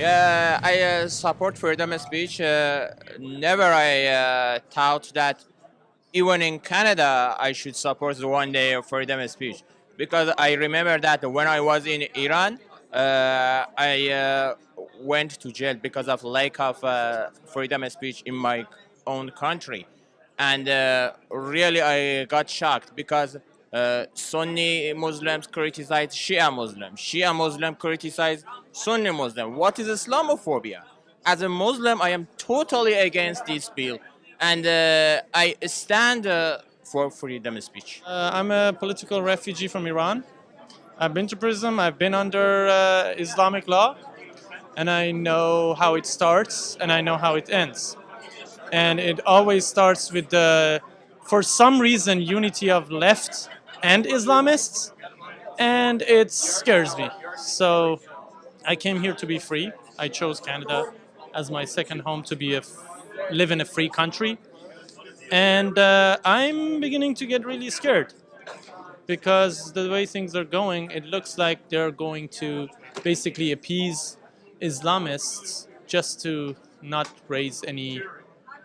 Yeah, I support freedom of speech. Never I thought that even in Canada I should support the one day of freedom of speech because I remember that when I was in Iran, I went to jail because of lack of freedom of speech in my own country, and really I got shocked because Sunni Muslims criticize Shia Muslims, Shia Muslim criticize Sunni Muslim. What is Islamophobia? As a Muslim, I am totally against this bill, and I stand for freedom of speech. I'm a political refugee from Iran. I've been to prison, I've been under Islamic law, and I know how it starts and I know how it ends. And it always starts with the, for some reason, unity of left and Islamists, and it scares me. So I came here to be free. I chose Canada as my second home to be live in a free country. And I'm beginning to get really scared because the way things are going, it looks like they're going to basically appease Islamists just to not raise any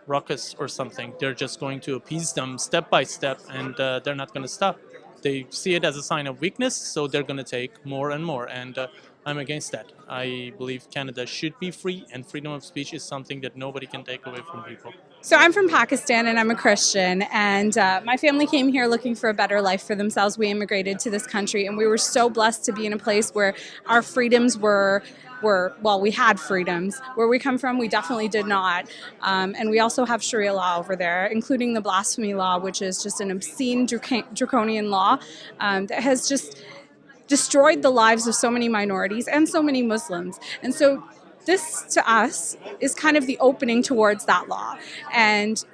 ruckus or something. They're just going to appease them step by step, and they're not going to stop. They see it as a sign of weakness, so they're going to take more and more. And I'm against that. I believe Canada should be free, and freedom of speech is something that nobody can take away from people. So I'm from Pakistan and I'm a Christian, and my family came here looking for a better life for themselves. We immigrated to this country and we were so blessed to be in a place where our freedoms were well, we had freedoms. Where we come from, we definitely did not. And we also have Sharia law over there, including the blasphemy law, which is just an obscene draconian law that has just destroyed the lives of so many minorities and so many Muslims. And so this, to us, is kind of the opening towards that law. And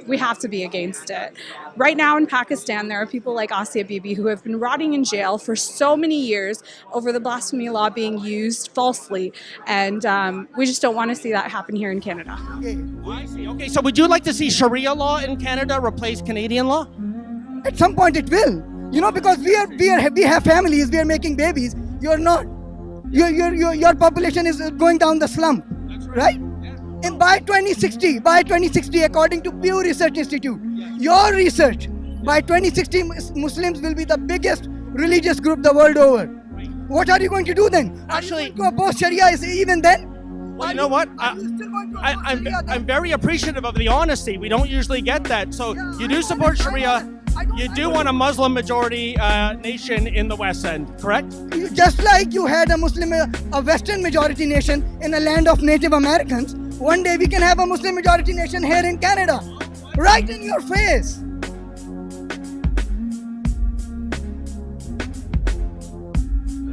we have to be against it. Right now in Pakistan, there are people like Asia Bibi who have been rotting in jail for so many years over the blasphemy law being used falsely. And we just don't want to see that happen here in Canada. Okay, so would you like to see Sharia law in Canada replace Canadian law? At some point it will. You know, because we have families, we are making babies. You're not. Your population is going down the slump, right? And by 2060, according to Pew Research Institute, your research, by 2060, Muslims will be the biggest religious group the world over. What are you going to do then? Actually, to oppose Sharia is even then? Well, you know what? I'm very appreciative of the honesty. We don't usually get that. So you do support Sharia. You do want a Muslim majority nation in the West End, correct? Just like you had a Western majority nation in a land of Native Americans, one day we can have a Muslim majority nation here in Canada. Right in your face.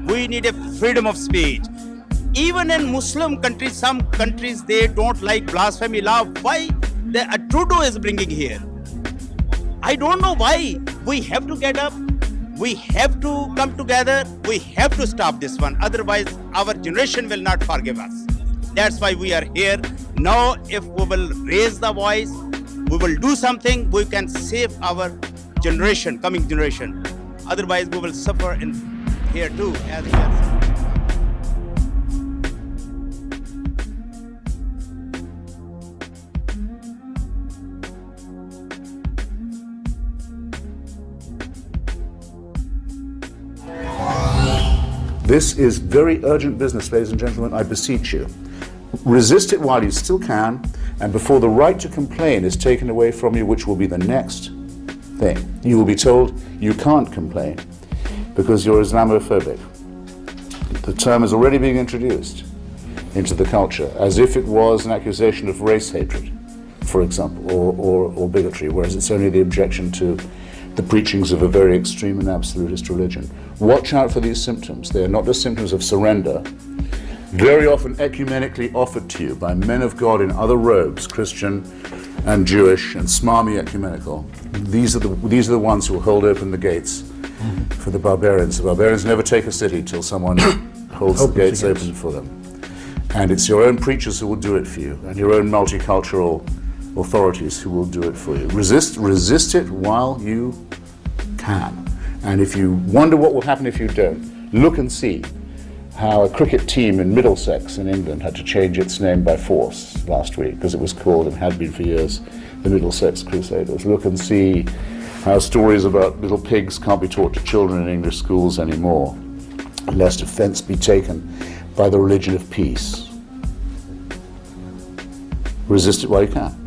We need a freedom of speech. Even in Muslim countries, some countries, they don't like blasphemy law. Why Trudeau is bringing here? I don't know why. We have to get up. We have to come together. We have to stop this one. Otherwise, our generation will not forgive us. That's why we are here. Now, if we will raise the voice, we will do something, we can save our generation, coming generation. Otherwise, we will suffer in here too, as well. This is very urgent business, ladies and gentlemen, I beseech you. Resist it while you still can, and before the right to complain is taken away from you, which will be the next thing. You will be told you can't complain because you're Islamophobic. The term is already being introduced into the culture as if it was an accusation of race hatred, for example, or bigotry, whereas it's only the objection to the preachings of a very extreme and absolutist religion. Watch out for these symptoms. They are not just symptoms of surrender, very often ecumenically offered to you by men of God in other robes, Christian and Jewish and smarmy ecumenical. These are the ones who will hold open the gates for the barbarians. The barbarians never take a city till someone holds the gates open for them. And it's your own preachers who will do it for you, and your own multicultural authorities who will do it for you. Resist it while you can. And if you wonder what will happen if you don't, look and see how a cricket team in Middlesex in England had to change its name by force last week because it was called, and had been for years, the Middlesex Crusaders. Look and see how stories about little pigs can't be taught to children in English schools anymore, lest offence be taken by the religion of peace. Resist it while you can.